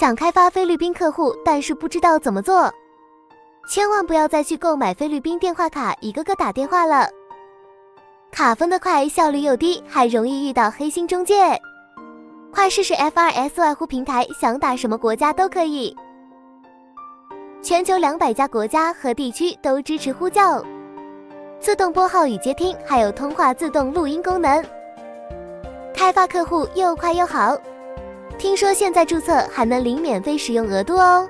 想开发菲律宾客户，但是不知道怎么做。千万不要再去购买菲律宾电话卡，一个个打电话了。卡封得快，效率又低，还容易遇到黑心中介。快试试 FRS 外呼平台，想打什么国家都可以。全球200家国家和地区都支持呼叫、自动拨号与接听，还有通话自动录音功能。开发客户又快又好。听说现在注册还能领免费使用额度哦。